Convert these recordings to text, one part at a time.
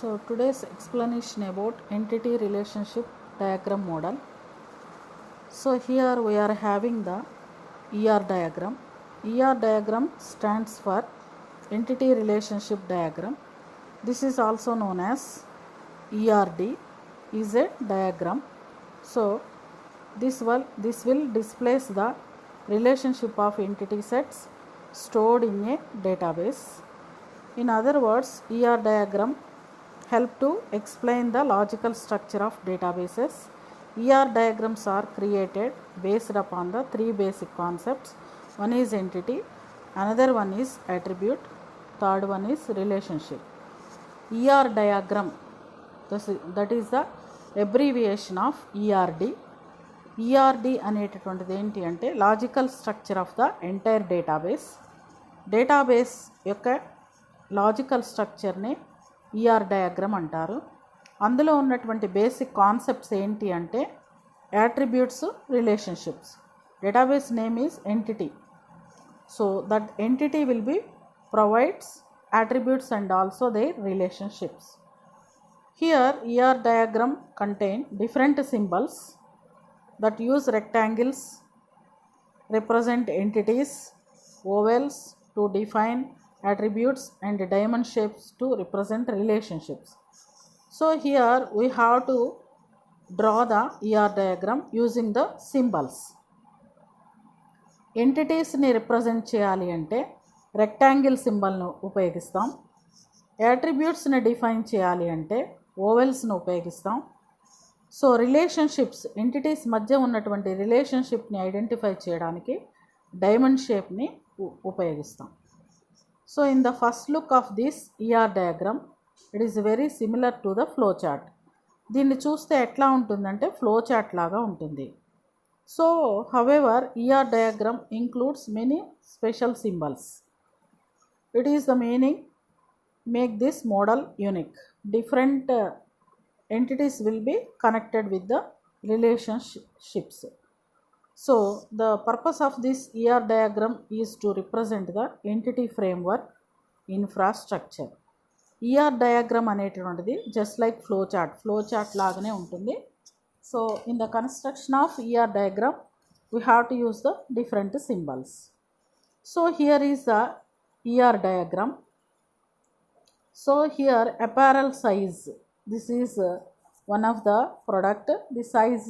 So today's explanation about entity relationship diagram model. So here we are having the ER diagram. ER diagram stands for entity relationship diagram. This is also known as ERD is a diagram. So this will displays the relationship of entity sets stored in a database. In other words, ER diagram help to explain the logical structure of databases. ER diagrams are created based upon the three basic concepts. One is entity, another one is attribute, third one is relationship. ER diagram, that is the abbreviation of ERD. ERD అనేటటువంటిది ఏంటి అంటే logical structure of the entire database యొక్క logical స్ట్రక్చర్ని ER diagram అంటారు. అందులో ఉన్నటువంటి basic concepts ఏంటి అంటే attributes, relationships. Database name is entity, so that entity will be provides attributes and also their relationships. Here ER diagram contain different symbols that use rectangles represent entities, ovals to define attributes and diamond shapes to represent relationships. So here we have to draw the ER diagram using the symbols. Entities ni represent cheyali ante rectangle సింబల్ను ఉపయోగిస్తాం. యాట్రిబ్యూట్స్ని define చేయాలి అంటే ఓవెల్స్ను ఉపయోగిస్తాం. So relationships, entities మధ్య ఉన్నటువంటి రిలేషన్షిప్ని identify చేయడానికి diamond షేప్ని ఉపయోగిస్తాం. So in the first look of this ER diagram it is very similar to the flow chart. దీన్ని చూస్తే ఎట్లా ఉంటుందంటే ఫ్లో చార్ట్ లాగా ఉంటుంది. So however ER diagram includes many special symbols. It is the meaning make this model unique. Different entities will be connected with the relationships. So the purpose of this ER diagram is to represent the entity framework infrastructure. ER diagram అనేటువంటిది just like flow chart లాగానే ఉంటుంది. So in the construction of ER diagram we have to use the different symbols. So here is the ER diagram. So here apparel size, this is one of the product. The size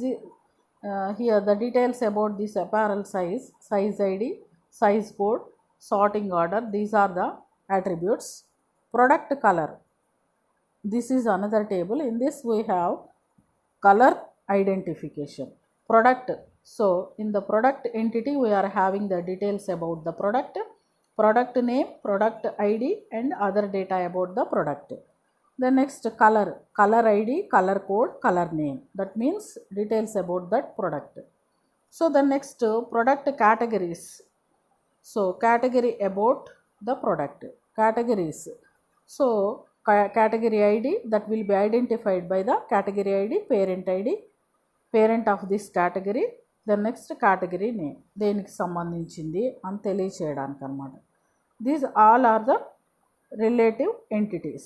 here the details about this apparel size ID, size code, sorting order, these are the attributes. Product color, this is another table. In this we have color identification. Product, so in the product entity we are having the details about the product name, product ID and other data about the product. The next color ID, color code, color name, that means details about that product. So the next product categories. So category about the product, categories. So category ID that will be identified by the category ID, parent of this category. The next category name, దేనికి సంబంధించింది అని తెలియచేయడానికి అన్నమాట. These all are the relative entities.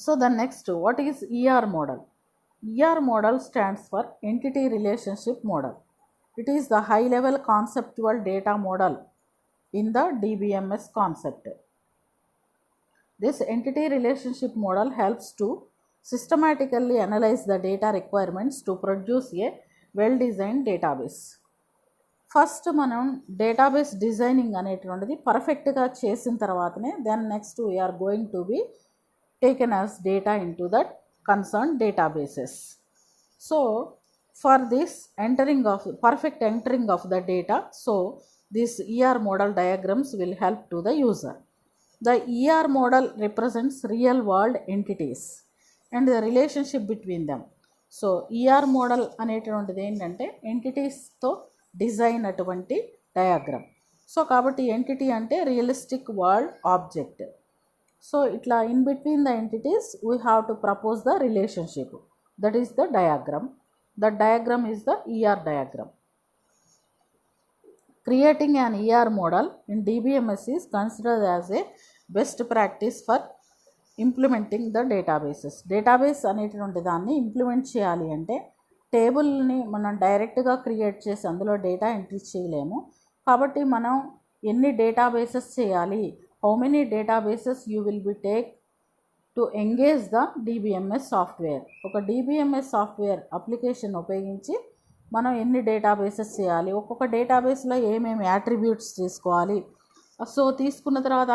So the next, what is ER model? ER model stands for entity relationship model. It is the high level conceptual data model in the DBMS concept. This entity relationship model helps to systematically analyze the data requirements to produce a well designed database. First మనం database designing అనేటువంటిది పర్ఫెక్ట్గా చేసిన తర్వాతనే then next we are going to be taken as data into that concern databases. So for this perfect entering of the data, so this ER model diagrams will help to the user. The ER model represents real world entities and the relationship between them. So ER model అనేటువంటిది ఏంటంటే ఎంటిటీస్తో design అటువంటి diagram. So కాబట్టి entity అంటే realistic world object. So ఇట్లా in between the entities we have to propose the relationship, that is the diagram. The diagram is the ER diagram. Creating an ER model in DBMS is considered as a best practice for implementing the databases. Database అనేటువంటి దాన్ని implement చేయాలి అంటే టేబుల్ని మనం డైరెక్ట్గా create చేసి అందులో data entry చేయలేము. కాబట్టి మనం ఎన్ని డేటాబేసెస్ చేయాలి, how many databases you will be take to engage the DBMS software. ఒక DBMS సాఫ్ట్వేర్ అప్లికేషన్ ఉపయోగించి మనం ఎన్ని డేటాబేసెస్ చేయాలి, ఒక్కొక్క డేటాబేస్లో ఏమేమి యాట్రిబ్యూట్స్ తీసుకోవాలి, సో తీసుకున్న తర్వాత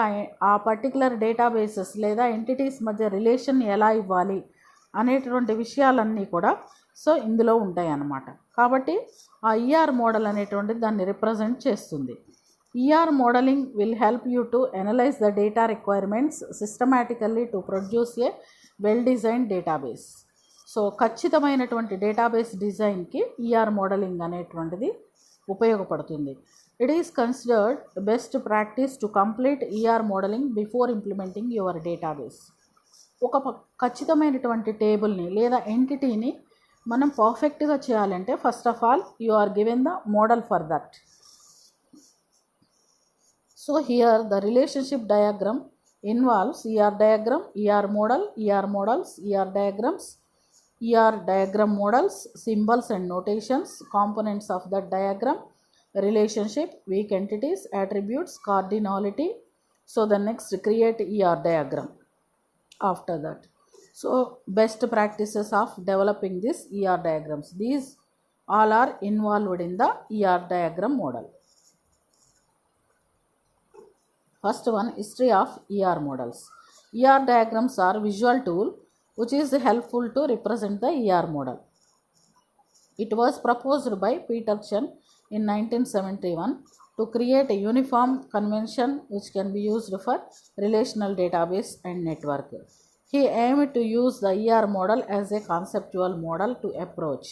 ఆ పర్టికులర్ డేటాబేసెస్ లేదా ఎంటిటీస్ మధ్య రిలేషన్ ఎలా ఇవ్వాలి అనేటువంటి విషయాలన్నీ కూడా సో ఇందులో ఉంటాయి అన్నమాట. కాబట్టి ఆ ER మోడల్ అనేటువంటిది దాన్ని రిప్రజెంట్ చేస్తుంది. ER modelling will help you to analyse the data requirements systematically to produce a well design database. So ఖచ్చితమైనటువంటి డేటాబేస్ డిజైన్కి ER మోడలింగ్ అనేటువంటిది ఉపయోగపడుతుంది. It is considered best practice to complete ER modeling before implementing your database. ఒక ఖచ్చితమైనటువంటి టేబుల్ని లేదా ఎంటిటీని మనం పర్ఫెక్ట్గా చేయాలంటే first of all you are given the model for that. So here the relationship diagram involves ER diagram, ER model, ER models, ER diagrams, ER diagram models, symbols and notations, components of that diagram, relationship, weak entities, attributes, cardinality. So the next create ER diagram after that. So best practices of developing this ER diagrams, these all are involved in the ER diagram model. First one, history of ER models. ER diagrams are visual tool which is helpful to represent the ER model. It was proposed by Peter Chen in 1971 to create a uniform convention which can be used for relational database and network. He aimed to use the ER model as a conceptual model to approach.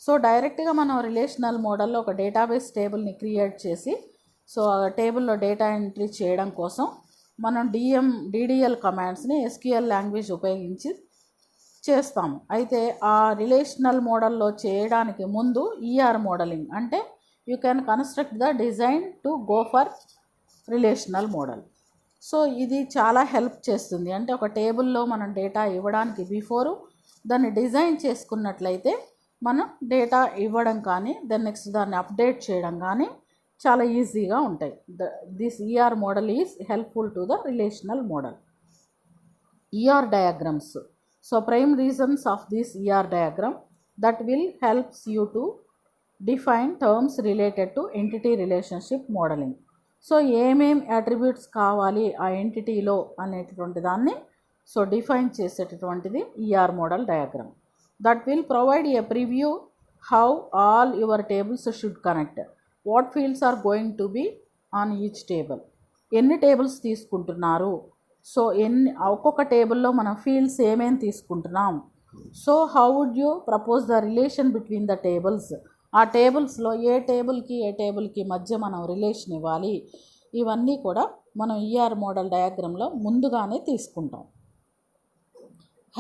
So డైరెక్ట్గా మనం relational మోడల్లో ఒక database టేబుల్ని create చేసి so ఆ టేబుల్లో data entry చేయడం కోసం మనం DDL కమాండ్స్ని SQL లాంగ్వేజ్ ఉపయోగించి చేస్తాము. అయితే ఆ రిలేషనల్ మోడల్లో చేయడానికి ముందు ER మోడలింగ్ అంటే you can construct the design to go for relational model. So ఇది చాలా హెల్ప్ చేస్తుంది. అంటే ఒక టేబుల్లో మనం డేటా ఇవ్వడానికి బిఫోరు దాన్ని డిజైన్ చేసుకున్నట్లయితే మనం డేటా ఇవ్వడం కానీ దాన్ని నెక్స్ట్ దాన్ని అప్డేట్ చేయడం కానీ చాలా ఈజీగా ఉంటాయి. This ER model is helpful to the relational model. ER diagrams. So prime reasons of this ER diagram that will helps you to define terms related to entity relationship modeling. So ఏమేం attributes కావాలి ఆ ఎంటిటీలో అనేటటువంటి దాన్ని so define చేసేటటువంటిది ER model diagram. That will provide a preview how all your tables should connect, what fields are going to be on each table, ఎన్ని tables తీసుకుంటున్నారు, so ఒక్కొక్క టేబుల్లో మనం ఫీల్డ్స్ ఏమేమి తీసుకుంటున్నాం, so how would you propose the relation between the tables, ఆ టేబుల్స్లో ఏ టేబుల్కి మధ్య మనం రిలేషన్ ఇవ్వాలి, ఇవన్నీ కూడా మనం ER మోడల్ డయాగ్రామ్లో ముందుగానే తీసుకుంటాం.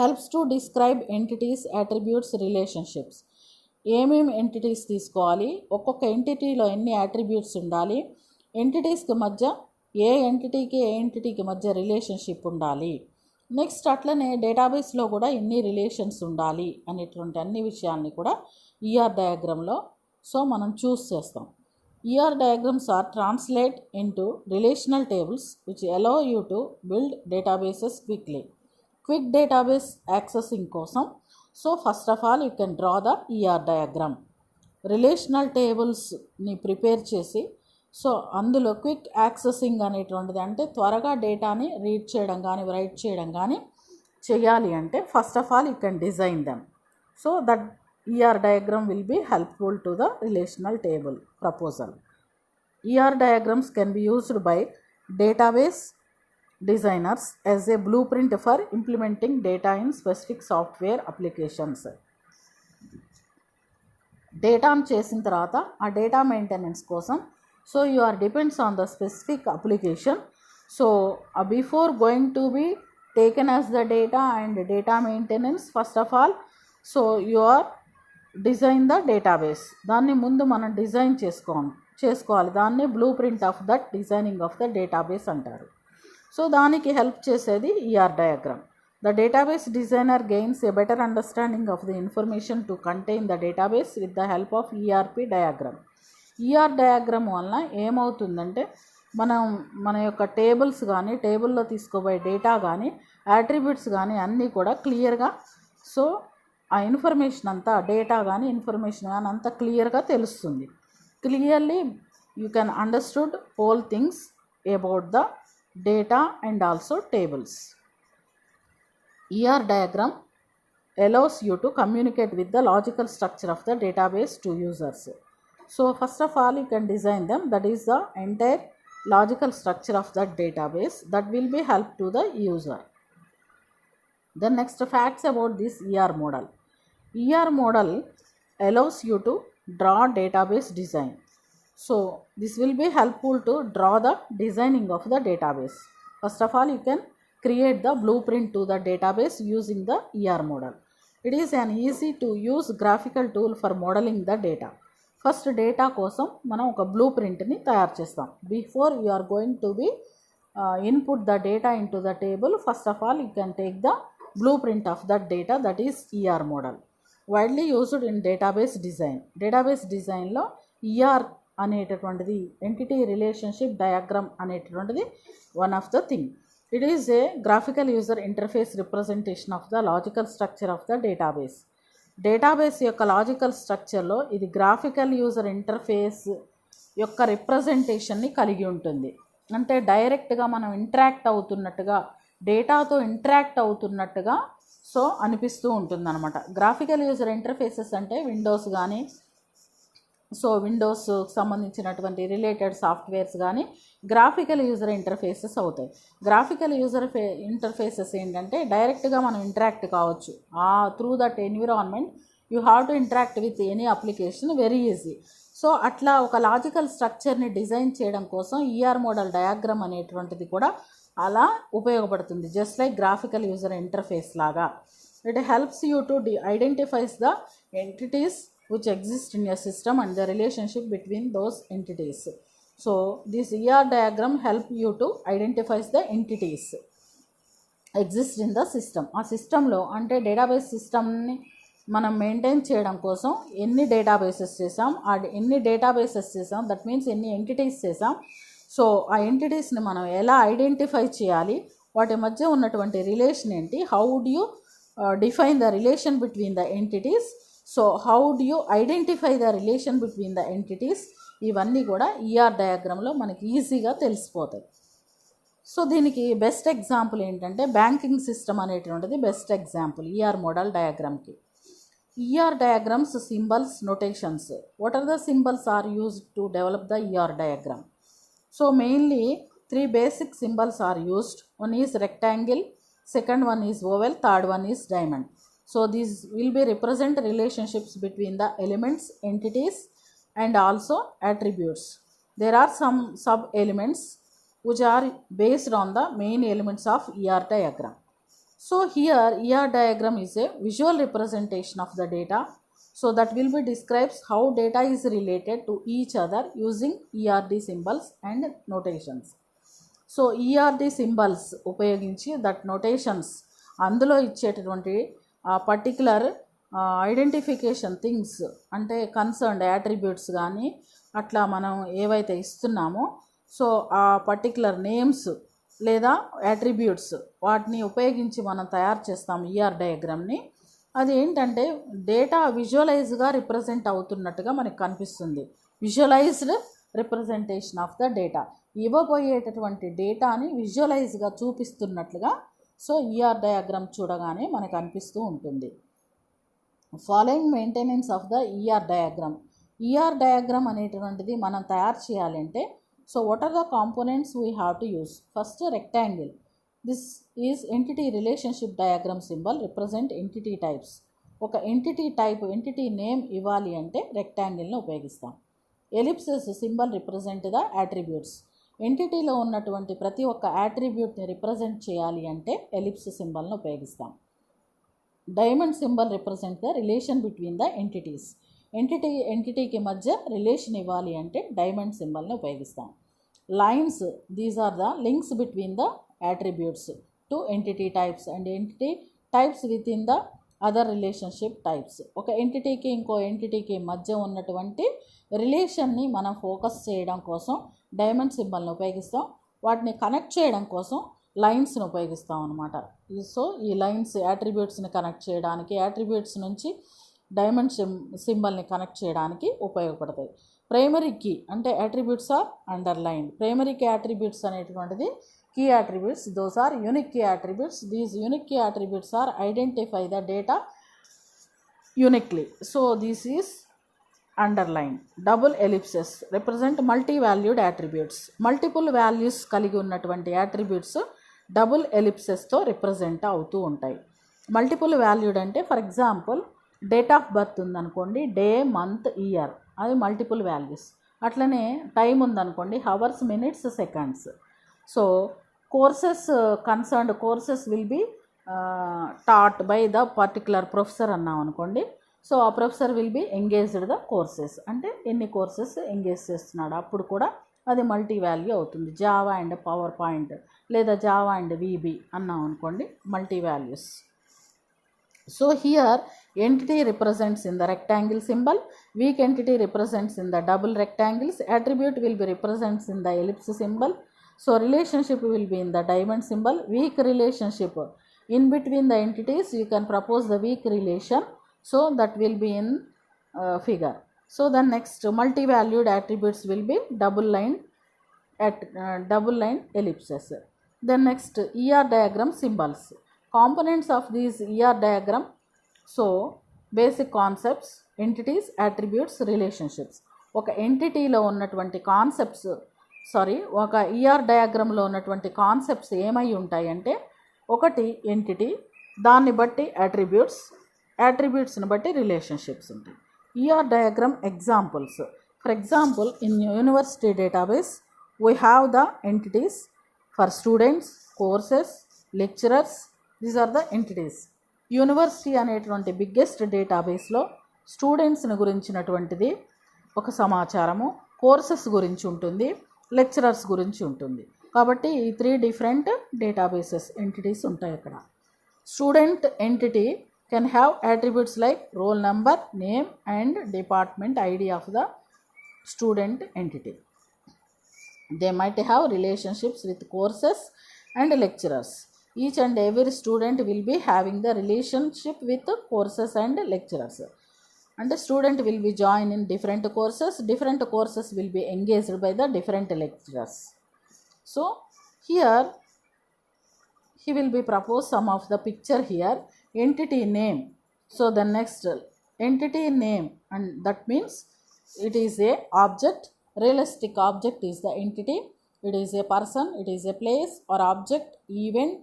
Helps to describe entities, attributes, relationships. ఏమేమి ఎంటిటీస్ తీసుకోవాలి, ఒక్కొక్క ఎంటిటీలో ఎన్ని అట్రిబ్యూట్స్ ఉండాలి, ఎంటిటీస్కి మధ్య ఏ ఎంటిటీకి మధ్య రిలేషన్షిప్ ఉండాలి, నెక్స్ట్ అట్లనే డేటాబేస్లో కూడా ఎన్ని రిలేషన్స్ ఉండాలి అనేటువంటి అన్ని విషయాల్ని కూడా ER డయాగ్రామ్లో సో మనం చూస్ చేస్తాం. ER diagrams are translate into relational tables which allow you to build databases quickly. Quick database accessing కోసం so first of all you can draw the ER diagram. Relational టేబుల్స్ని prepare చేసి so అందులో quick accessing అనేటువంటిది అంటే త్వరగా డేటాని read చేయడం కానీ రైట్ చేయడం కానీ చేయాలి అంటే first of all you can design them. So that ER diagram will be helpful to the relational table proposal. ER diagrams can be used by database designers as a blueprint for implementing data in specific software applications. డేటాను చేసిన తర్వాత ఆ data maintenance కోసం so depends on the specific application. So before going to be taken as the data and data maintenance, first of all so you are design the database, దాన్ని ముందు మనం design చేసుకోవాలి, దాన్ని blueprint of that designing of the database అంటారు. So దానికి help చేసేది ER diagram. The database designer gains a better understanding of the information to contain the database with the help of ERP diagram. ER diagram వలన ఏమవుతుందంటే మన యొక్క tables కానీ, టేబుల్లో తీసుకోబోయే data కానీ, యాట్రిబ్యూట్స్ కానీ అన్నీ కూడా క్లియర్గా, సో ఆ ఇన్ఫర్మేషన్ అంతా, డేటా కానీ ఇన్ఫర్మేషన్ కానీ అంతా క్లియర్గా తెలుస్తుంది. Clearly you can understood whole things about the data and also tables. ER diagram allows you to communicate with the logical structure of the database to users. So first of all you can design them, that is the entire logical structure of that database that will be help to the user. The next facts about this ER model. ER model allows you to draw database design. So this will be helpful to draw the designing of the database. First of all you can create the blueprint to the database using the ER model. It is an easy to use graphical tool for modeling the data. First data కోసం మనం ఒక blueprintని తయారు చేస్తాం. Before you are going to be input the data into the table, first of all you can take the blueprint of that data, that is ER model. Widely used in database design. Database design లో ER అనేటటువంటిది, entity relationship diagram అనేటటువంటిది one of the thing. It is a graphical user interface representation of the logical structure of the database. Database యొక్క logical స్ట్రక్చర్లో ఇది graphical user interface యొక్క రిప్రజెంటేషన్ని కలిగి ఉంటుంది. అంటే డైరెక్ట్గా మనం ఇంటరాక్ట్ అవుతున్నట్టుగా, డేటాతో ఇంటరాక్ట్ అవుతున్నట్టుగా సో అనిపిస్తూ ఉంటుంది అనమాట. గ్రాఫికల్ యూజర్ ఇంటర్ఫేసెస్ అంటే విండోస్ కానీ, సో విండోస్ సంబంధించినటువంటి రిలేటెడ్ సాఫ్ట్వేర్స్ కానీ గ్రాఫికల్ యూజర్ ఇంటర్ఫేసెస్ అవుతాయి. గ్రాఫికల్ యూజర్ ఇంటర్ఫేసెస్ ఏంటంటే డైరెక్ట్గా మనం ఇంటరాక్ట్ కావచ్చు. Through that environment you have to interact with any application very easy. So అట్లా ఒక లాజికల్ స్ట్రక్చర్ని డిజైన్ చేయడం కోసం ఈఆర్ మోడల్ డయాగ్రామ్ అనేటువంటిది కూడా అలా ఉపయోగపడుతుంది. Just like graphical user interface లాగా. It helps you to identifies the entities which exist in a system and the relationship between those entities. So this ER diagram help you to identify the entities exist in the system. ఆ సిస్టంలో అంటే database సిస్టమ్ని మనం maintain చేయడం కోసం ఎన్ని databases చేసాం, ఎన్ని డేటాబేసెస్ చేసాం, దట్ మీన్స్ ఎన్ని ఎంటిటీస్ చేసాం. సో ఆ ఎంటిటీస్ని మనం ఎలా ఐడెంటిఫై చేయాలి, వాటి మధ్య ఉన్నటువంటి రిలేషన్ ఏంటి, how do you define the relation between the entities, so how do you identify the relation between the entities, ఇవన్నీ కూడా ఈఆర్ డయాగ్రామ్లో మనకి ఈజీగా తెలిసిపోతాయి. సో దీనికి బెస్ట్ ఎగ్జాంపుల్ ఏంటంటే బ్యాంకింగ్ సిస్టమ్ అనేటువంటిది బెస్ట్ ఎగ్జాంపుల్ ఈఆర్ మోడల్ డయాగ్రామ్కి. ER diagrams symbols, notations. What are the symbols are used to develop the ER diagram? So mainly 3 basic symbols are used. One is rectangle, second one is oval, third one is diamond. So these will be represent relationships between the elements, entities and also attributes. There are some sub elements which are based on the main elements of ER diagram. So here ER diagram is a visual representation of the data. So that will be describes how data is related to each other using ERD symbols and notations. So ERD symbols ఉపయోగించి that notations అందులో ఇచ్చేటటువంటి particular identification things అంటే concerned attributes కానీ అట్లా మనం ఏవైతే ఇస్తున్నామో so ఆ particular names లేదా యాట్రిబ్యూట్స్ వాటిని ఉపయోగించి మనం తయారు చేస్తాం ఈఆర్ డయాగ్రామ్ని. అది ఏంటంటే డేటా విజువలైజ్గా రిప్రజెంట్ అవుతున్నట్టుగా మనకు కనిపిస్తుంది. Visualised representation of the data, ఇవ్వబోయేటటువంటి డేటాని విజువలైజ్గా చూపిస్తున్నట్లుగా సో ఈఆర్ డయాగ్రామ్ చూడగానే మనకు అనిపిస్తూ ఉంటుంది. Following maintenance of the ER diagram. ER diagram అనేటువంటిది మనం తయారు చేయాలంటే so what are the components we have to use? First rectangle. This is entity relationship diagram symbol represent entity types. ఒక entity type, entity name ఇవ్వాలి అంటే రెక్టాంగిల్ని ఉపయోగిస్తాం. Ellipses symbol represent the attributes. ఎంటిటీలో ఉన్నటువంటి ప్రతి ఒక్క యాట్రిబ్యూట్ని రిప్రజెంట్ చేయాలి అంటే ఎలిప్స్ సింబల్ని ఉపయోగిస్తాం. Diamond symbol represent the relation between the entities. ఎంటిటీకి మధ్య రిలేషన్ ఇవ్వాలి అంటే డైమండ్ సింబల్ని ఉపయోగిస్తాం. lines, these are the links between the attributes to entity types and entity types within the other relationship types. ఒక ఎంటిటీకి ఇంకో ఎంటిటీకి మధ్య ఉన్నటువంటి రిలేషన్ని మనం ఫోకస్ చేయడం కోసం డైమండ్ సింబల్ని ఉపయోగిస్తాం. వాటిని కనెక్ట్ చేయడం కోసం లైన్స్ని ఉపయోగిస్తాం అనమాట. సో ఈ లైన్స్ యాట్రిబ్యూట్స్ని కనెక్ట్ చేయడానికి, యాట్రిబ్యూట్స్ నుంచి డైమండ్ సింబల్ని కనెక్ట్ చేయడానికి ఉపయోగపడతాయి. ప్రైమరీ కీ అంటే attributes are underlined. Primary key attributes అనేటువంటిది key attributes, those are unique key attributes. These unique key attributes are identify the data uniquely. So this is underline. Double ellipses represent multi-valued attributes. Multiple values కలిగి ఉన్నటువంటి attributes double ఎలిప్సెస్తో represent అవుతూ ఉంటాయి. Multiple valued అంటే for example date of birth ఉందనుకోండి, day, month, year, అది multiple values. అట్లనే time ఉందనుకోండి, hours, minutes, seconds. So courses concerned courses will be taught by the particular professor అన్నాం అనుకోండి. సో ఆ professor will be engaged the courses, అంటే ఎన్ని courses engage చేస్తున్నాడు, అప్పుడు కూడా అది మల్టీ వాల్యూ అవుతుంది. జావా అండ్ పవర్ పాయింట్ లేదా జావా అండ్ వీబీ అన్నాం అనుకోండి, multi values. So here entity represents in the rectangle symbol, weak entity represents in the double rectangles, attribute will be represents in the ellipse symbol. So relationship will be in the diamond symbol. Weak relationship in between the entities, you can propose the weak relation, so that will be in figure. So the next multi-valued attributes will be double line ellipses. Then next ER diagram symbols. Components of these ER diagram. So basic concepts, entities, attributes, relationships. ఒక ఎంటిటీలో ఉన్నటువంటి concepts ఒక ER డయాగ్రామ్లో ఉన్నటువంటి concepts ఏమై ఉంటాయి అంటే, ఒకటి entity, దాన్ని బట్టి అట్రిబ్యూట్స్, అట్రిబ్యూట్స్ని బట్టి రిలేషన్షిప్స్ ఉంటాయి. ER diagram examples. For example in university database we have the entities for students, courses, lecturers. These are the entities. University అనేటువంటి బిగ్గెస్ట్ డేటాబేస్లో స్టూడెంట్స్ని గురించినటువంటిది ఒక సమాచారము, కోర్సెస్ గురించి ఉంటుంది, లెక్చరర్స్ గురించి ఉంటుంది. కాబట్టి ఈ 3 డిఫరెంట్ డేటాబేసెస్ ఎంటిటీస్ ఉంటాయి అక్కడ. Student entity can have attributes like roll number, name and department ID of the student entity. They might have relationships with courses and lecturers. Each and every student will be having the relationship with courses and lecturers. And the student will be joined in different courses will be engaged by the different lecturers. So here he will be proposed some of the picture here. Entity name. So the next entity name, and that means it is a object. Realistic object is the entity. It is a person, it is a place or object, event.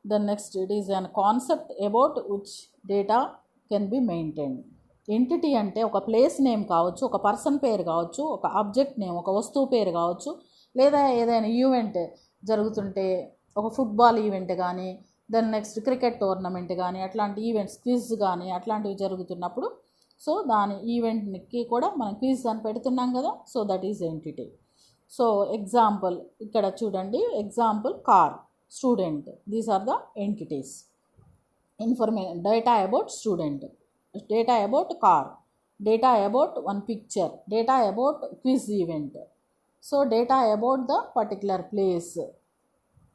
The next, it is a concept about which data can be maintained. Entity అంటే ఒక place name కావచ్చు, ఒక person పేరు కావచ్చు, ఒక object name, ఒక వస్తువు పేరు కావచ్చు, లేదా ఏదైనా ఈవెంట్ జరుగుతుంటే ఒక ఫుట్బాల్ ఈవెంట్ కానీ, దెన్ నెక్స్ట్ క్రికెట్ టోర్నమెంట్ కానీ, అట్లాంటి ఈవెంట్స్, క్విజ్ కానీ అట్లాంటివి జరుగుతున్నప్పుడు సో దాని ఈవెంట్కి కూడా మనం క్విజ్ అని పెడుతున్నాం కదా. So that is entity. So example ఇక్కడ చూడండి, example car, student, these are the entities. Information, data about student, data about car, data about one picture, data about quiz event. So data about the particular place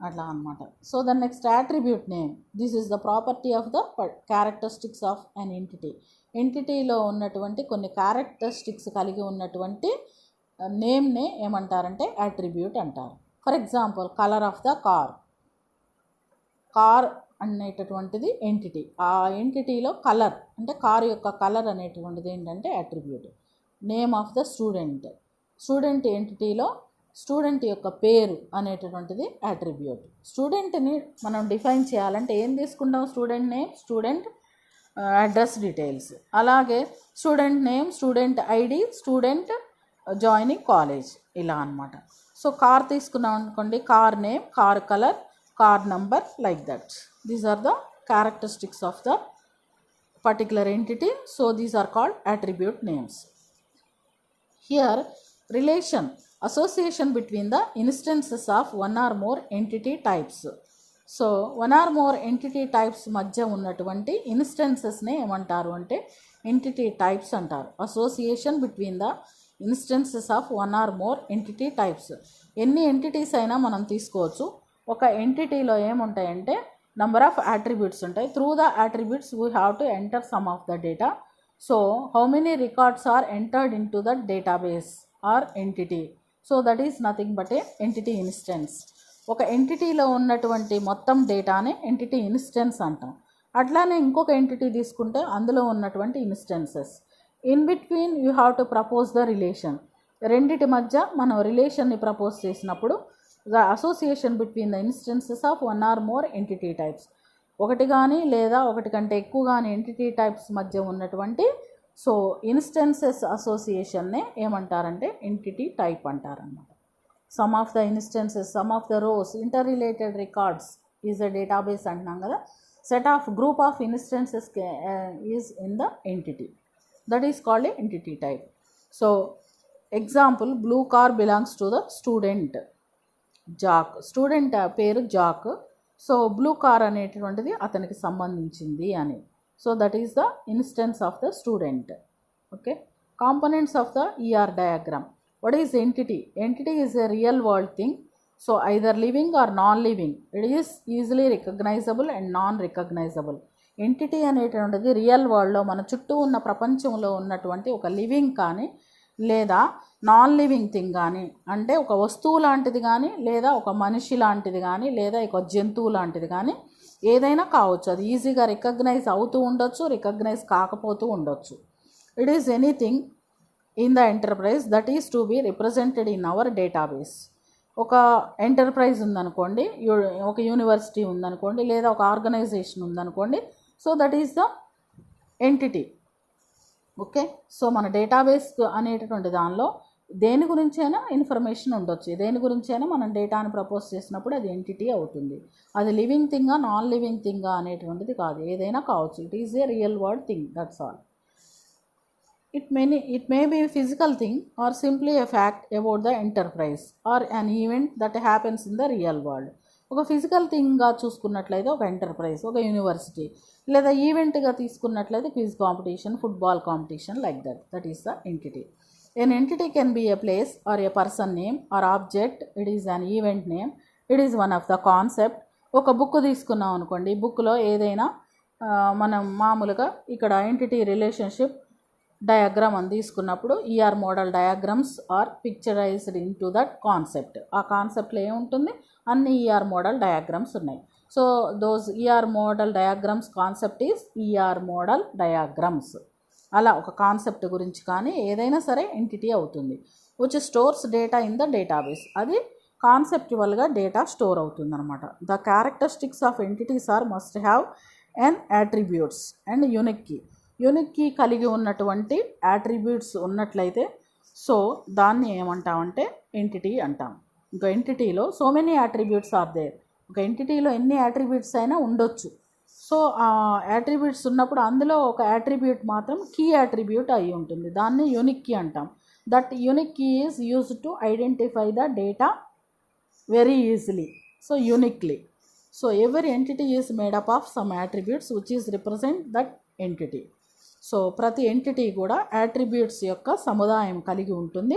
atla anamata. So the next attribute name, this is the property of the characteristics of an entity. Entity lo unnatuvanti konni characteristics kaligi unnatuvanti name ne emantarante attribute antaru. For example, color of the car. Car అనేటటువంటిది entity. ఆ ఎంటిటీలో colour అంటే car యొక్క colour అనేటువంటిది ఏంటంటే attribute. Name of the student, student ఎంటిటీలో student యొక్క పేరు అనేటటువంటిది అట్రిబ్యూట్. స్టూడెంట్ని మనం డిఫైన్ చేయాలంటే ఏం తీసుకుంటాం, student name, student address details, అలాగే student name, student ID, student joining college, ఇలా అనమాట. సో కార్ తీసుకున్నాం అనుకోండి, car name, car colour, car number, like that. These are the characteristics of the particular entity. So these are called attribute names. Here relation, association between the instances of one or more entity types. So one or more entity types మధ్య ఉన్నటువంటి ఇన్స్టెన్సెస్ని ఏమంటారు అంటే entity types అంటారు. Association between the instances of one or more entity types. ఎన్ని entities అయినా మనం తీసుకోవచ్చు. ఒక ఎంటిటీలో ఏముంటాయంటే నంబర్ ఆఫ్ అట్రిబ్యూట్స్ ఉంటాయి. Through the attributes we have to enter some of the data. So how many records are entered into the database or entity. So that is nothing but a entity instance. ఒక ఎంటిటీలో ఉన్నటువంటి మొత్తం డేటానే entity instance అంటాం. అట్లానే ఇంకొక entity తీసుకుంటే అందులో ఉన్నటువంటి instances. In between you have to propose the relation. రెండిటి మధ్య మనం రిలేషన్ని ప్రపోజ్ చేసినప్పుడు the association between the instances of one or more entity types. ఒకటి కానీ లేదా ఒకటి కంటే ఎక్కువ కానీ ఎంటిటీ టైప్స్ మధ్య ఉన్నటువంటి సో ఇన్స్టెన్సెస్ అసోసియేషన్నే ఏమంటారంటే ఎంటిటీ టైప్ అంటారన్నమాట. Some of the instances, some of the rows, interrelated records is a database అంటున్నాం కదా. Set of group of instances is in the entity. That is called a entity type. So example, blue car belongs to the student Jack. Student పేరు Jack. So blue car అనేటువంటిది అతనికి సంబంధించింది అని. So that is the instance of the student. Okay. Components of the ER diagram. What is entity? Entity is a real world thing. So either living or non living. It is easily recognizable and non recognizable. Entity అనేటువంటిది real వరల్డ్లో మన చుట్టూ ఉన్న ప్రపంచంలో ఉన్నటువంటి ఒక living కానీ లేదా నాన్ లివింగ్ థింగ్ కానీ, అంటే ఒక వస్తువు లాంటిది కానీ లేదా ఒక మనిషి లాంటిది కానీ లేదా ఒక జంతువు లాంటిది కానీ ఏదైనా కావచ్చు. అది ఈజీగా రికగ్నైజ్ అవుతూ ఉండొచ్చు, రికగ్నైజ్ కాకపోతూ ఉండొచ్చు. It is anything in the enterprise that is to be represented in our database. ఒక ఎంటర్ప్రైజ్ ఉందనుకోండి, ఒక యూనివర్సిటీ ఉందనుకోండి లేదా ఒక ఆర్గనైజేషన్ ఉందనుకోండి. So that is the entity. Okay. So మన డేటాబేస్ అనేటటువంటి దానిలో దేని గురించి అయినా ఇన్ఫర్మేషన్ ఉండొచ్చు. దేని గురించి అయినా మనం డేటాని ప్రపోజ్ చేసినప్పుడు అది ఎంటిటీ అవుతుంది. అది లివింగ్ థింగా నాన్ లివింగ్ థింగా అనేటువంటిది కాదు, ఏదైనా కావచ్చు. It is a real world thing, that's all. It may be a physical thing or simply a fact about the enterprise or an event that happens in the real world. ఒక physical థింగ్గా చూసుకున్నట్లయితే ఒక enterprise, ఒక university, లేదా ఈవెంట్గా తీసుకున్నట్లయితే quiz competition, football competition, like that is the entity. An entity can be a place or a person name or object. It is an event name. It is one of the concept. ఒక book తీసుకున్నాం అనుకోండి, బుక్లో ఏదైనా మనం మామూలుగా ఇక్కడ entity relationship diagram అని తీసుకున్నప్పుడు ER model diagrams are picturized into that concept. ఆ కాన్సెప్ట్లో ఏముంటుంది? అన్ని ఈఆర్ మోడల్ డయాగ్రామ్స్ ఉన్నాయి. So those ER model diagrams concept is ER model diagrams. అలా ఒక కాన్సెప్ట్ గురించి కానీ ఏదైనా సరే ఎంటిటీ అవుతుంది. Which stores data in the database. అది కాన్సెప్చువల్గా డేటా స్టోర్ అవుతుంది అనమాట. The characteristics of entities are must have and attributes and unique key. Unique key కలిగి ఉన్నటువంటి యాట్రిబ్యూట్స్ ఉన్నట్లయితే సో దాన్ని ఏమంటామంటే ఎంటిటీ అంటాం. ఇంకా ఎంటిటీలో so many attributes are there. ఒక ఎంటిటీలో ఎన్ని యాట్రిబ్యూట్స్ అయినా ఉండొచ్చు. సో ఆ యాట్రిబ్యూట్స్ ఉన్నప్పుడు అందులో ఒక యాట్రిబ్యూట్ మాత్రం కీ యాట్రిబ్యూట్ అయి ఉంటుంది. దాన్ని యూనిక్ కీ అంటాం. That unique key is used to identify the data very easily. So uniquely. So every entity is made up of some attributes which is represent that entity. So ప్రతి entity కూడా attributes యొక్క సముదాయం కలిగి ఉంటుంది.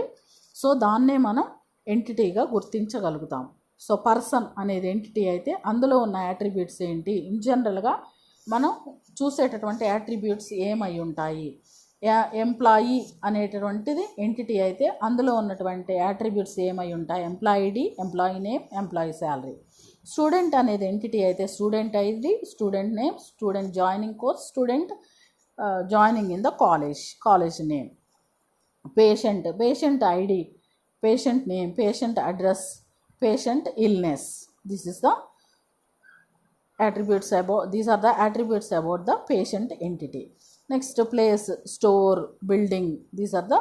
So దాన్నే మనం ఎంటిటీగా గుర్తించగలుగుతాం. సో పర్సన్ అనేది ఎంటిటీ అయితే అందులో ఉన్న యాట్రిబ్యూట్స్ ఏంటి, ఇన్ జనరల్గా మనం చూసేటటువంటి యాట్రిబ్యూట్స్ ఏమై ఉంటాయి. ఎంప్లాయీ అనేటటువంటిది ఎంటిటీ అయితే అందులో ఉన్నటువంటి యాట్రిబ్యూట్స్ ఏమై ఉంటాయి? Employee ID, employee name, employee salary. Student అనేది ఎంటిటీ అయితే student ID, student name, student joining course, student joining in the college name. Patient ID, patient name, patient address, patient illness. These are the attributes about the patient entity. Next, place, store, building. These are the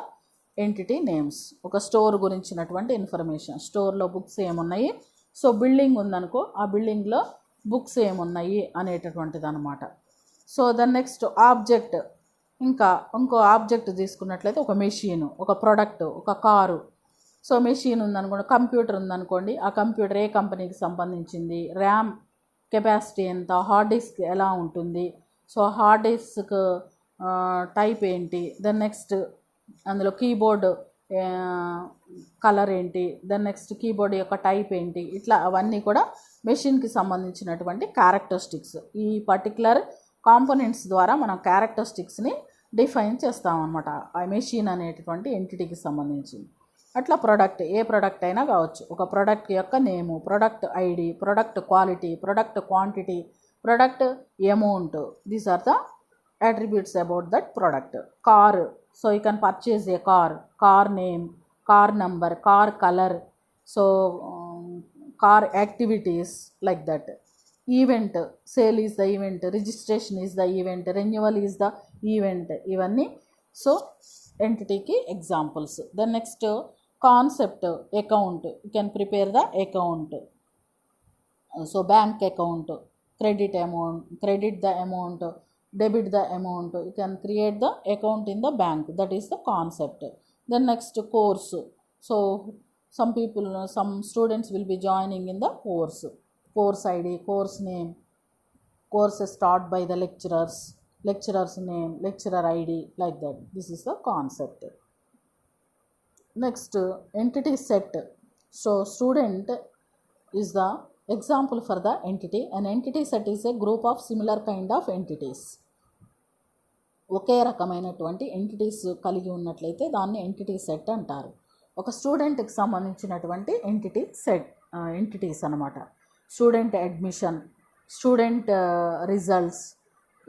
entity names. ఒక store గురించినటువంటి information. స్టోర్లో books ఏమున్నాయి, so building ఉందనుకో ఆ బిల్డింగ్లో books ఏమున్నాయి అనేటటువంటిది అనమాట. So then next object. ఇంకో ఆబ్జెక్ట్ తీసుకున్నట్లయితే ఒక మెషిన్, ఒక ప్రొడక్ట్, ఒక కారు, సో మెషిన్ ఉందనుకోండి, కంప్యూటర్ ఉందనుకోండి, ఆ కంప్యూటర్ ఏ కంపెనీకి సంబంధించింది, ర్యామ్ కెపాసిటీ ఎంత, హార్డ్ డిస్క్ ఎలా ఉంటుంది, సో హార్డ్ డిస్క్ టైప్ ఏంటి, దెన్ నెక్స్ట్ అందులో కీబోర్డ్ కలర్ ఏంటి, దెన్ నెక్స్ట్ కీబోర్డ్ యొక్క టైప్ ఏంటి, ఇట్లా అవన్నీ కూడా మెషిన్కి సంబంధించినటువంటి క్యారెక్టరిస్టిక్స్. ఈ పర్టికులర్ కాంపోనెంట్స్ ద్వారా మనం క్యారెక్టరిస్టిక్స్ని డిఫైన్ చేస్తామన్నమాట ఆ మెషిన్ అనేటటువంటి ఎంటిటీకి సంబంధించి. అట్లా ప్రోడక్ట్, ఏ ప్రోడక్ట్ అయినా కావచ్చు, ఒక ప్రోడక్ట్ యొక్క name, product ID, product quality, product quantity, product amount, these are the attributes about that product. Car, so you can purchase a car name, car number, car color, so car activities, like that. Event, sale is the event, registration is the event, renewal is the event, ivanni so entity ki examples. The next concept, account, you can prepare the account, so bank account, credit the amount, debit the amount, you can create the account in the bank, that is the concept. Then next course, so some students will be joining in the course id, course name, courses taught by the lecturer's name, lecturer id, like that. This is the concept. Next entity set, so student is the example for the entity. An entity set is a group of similar kind of entities. ఒకే రకమైనటువంటి entities కలిగి ఉన్నట్లయితే దాన్ని entity set అంటారు. ఒక స్టూడెంట్కి సంబంధించినటువంటి entities అన్నమాట. Student admission, student results,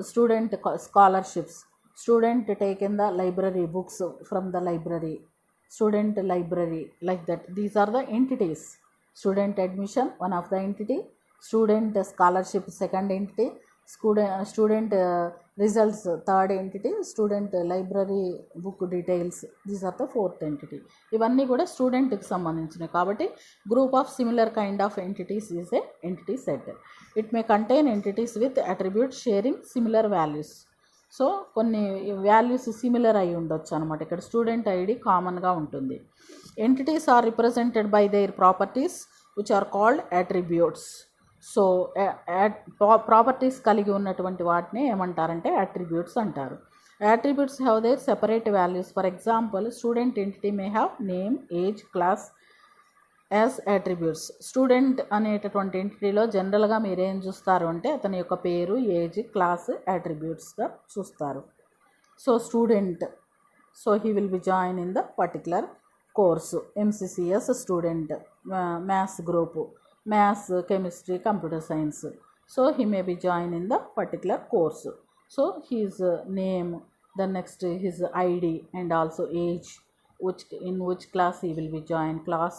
student scholarships, student taken the library books from the library, student library, like that. These are the entities. Student admission, one of the entity, student scholarship, second entity, student results, third entity, student library book details, these are the fourth entity. ఇవన్నీ కూడా స్టూడెంట్కి సంబంధించినవి కాబట్టి group of similar kind of entities is a entity set. It may contain entities with attributes sharing similar values. So కొన్ని values similar అయి ఉండొచ్చు అనమాట. ఇక్కడ స్టూడెంట్ ఐడి కామన్గా ఉంటుంది. Entities are represented by their properties which are called attributes. So properties కలిగి ఉన్నటువంటి వాటిని ఏమంటారంటే అట్రిబ్యూట్స్ అంటారు. Attributes have their separate values. For example, student entity may have name, age, class as attributes. Student అనేటటువంటి ఎంటిటీలో జనరల్గా మీరు ఏం చూస్తారు అంటే అతని యొక్క పేరు, ఏజ్, క్లాస్ అట్రిబ్యూట్స్గా చూస్తారు. So student, so he will be join in the particular course. MCCS student, maths group, maths, chemistry, computer science. So he may be join in the particular course. So he's name, then next his ID and also age, in which class he will be joined, class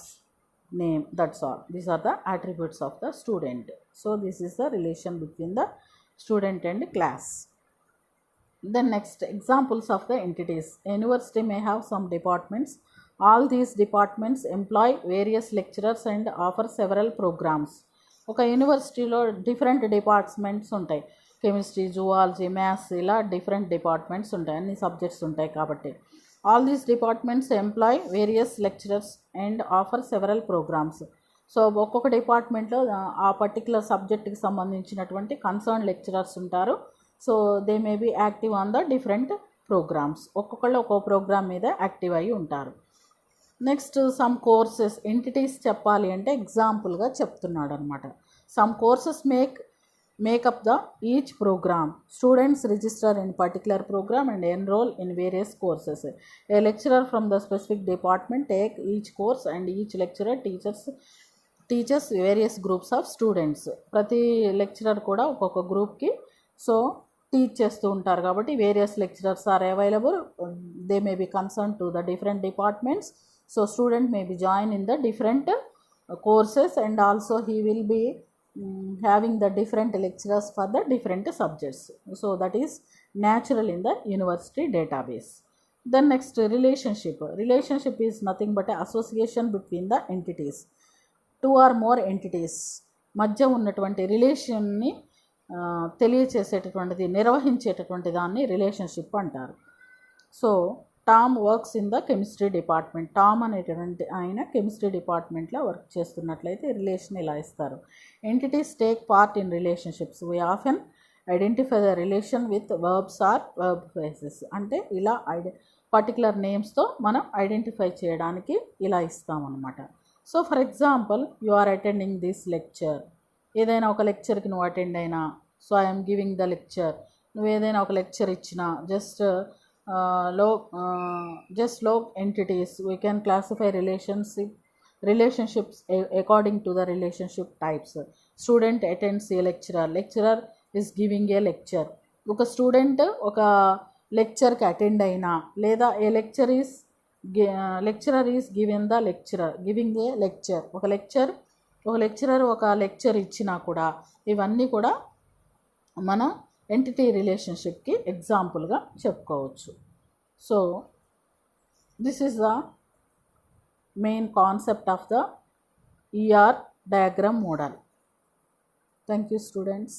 name, that's all. These are the attributes of the student. So this is the relation between the student and class. Then next, examples of the entities. A university may have some departments. All these departments employ various lecturers and offer several programs. ఒక యూనివర్సిటీలో different departments ఉంటాయి. Chemistry, zoology, maths, ఇలా different departments ఉంటాయి, అన్ని subjects ఉంటాయి కాబట్టి. All these departments employ various lecturers and offer several programs. So ఒక్కొక్క డిపార్ట్మెంట్లో ఆ పర్టికులర్ సబ్జెక్ట్కి సంబంధించినటువంటి కన్సర్న్ లెక్చరర్స్ ఉంటారు. So they may be active on the different programs. ఒక్కొక్కళ్ళు ఒక్కొక్క ప్రోగ్రామ్ మీద యాక్టివ్ అయి ఉంటారు. Next, some courses. ఎంటిటీస్ చెప్పాలి అంటే ఎగ్జాంపుల్గా చెప్తున్నాడు అనమాట. Some courses make up the each program. Students register in particular program and enroll in various courses. A lecturer from the specific department take each course and each lecturer teaches various groups of students. ప్రతి lecturer కూడా ఒక్కొక్క గ్రూప్కి so teach చేస్తూ ఉంటారు కాబట్టి various lecturers are available. They may be concern to the different departments. So student may be join in the different courses and also he will be having the different lecturers for the different subjects. So that is natural in the university database. Then next, relationship is nothing but an association between the entities. Two or more entities మధ్య ఉన్నటువంటి రిలేషన్ని తెలియచేసేటటువంటిది, నిర్వహించేటటువంటి దాన్ని relationship అంటారు. So Tom works in the chemistry department. Tom అనేటువంటి ఆయన chemistry డిపార్ట్మెంట్లో work చేస్తున్నట్లయితే relation ఇలా ఇస్తారు. Entities take part in relationships. We often identify the relation with verbs or verb phrases. అంటే ఇలా పర్టికులర్ నేమ్స్తో మనం ఐడెంటిఫై చేయడానికి ఇలా ఇస్తామన్నమాట. So for example, you are attending this lecture. ఏదైనా ఒక లెక్చర్కి నువ్వు అటెండ్ అయినా, so I'm giving the lecture. నువ్వు ఏదైనా ఒక లెక్చర్ ఇచ్చినా, just low entities, we can classify relationships according to the relationship types. Student attends a lecturer is giving a lecture. ఒక స్టూడెంట్ ఒక లెక్చర్కి అటెండ్ అయినా, లేదా a lecturer is giving a lecture. ఒక లెక్చరర్ ఒక లెక్చర్ ఇచ్చినా కూడా ఇవన్నీ కూడా మన ఎంటిటీ రిలేషన్షిప్కి ఎగ్జాంపుల్గా చెప్పుకోవచ్చు. So this is the main concept of the ER diagram model. Thank you students.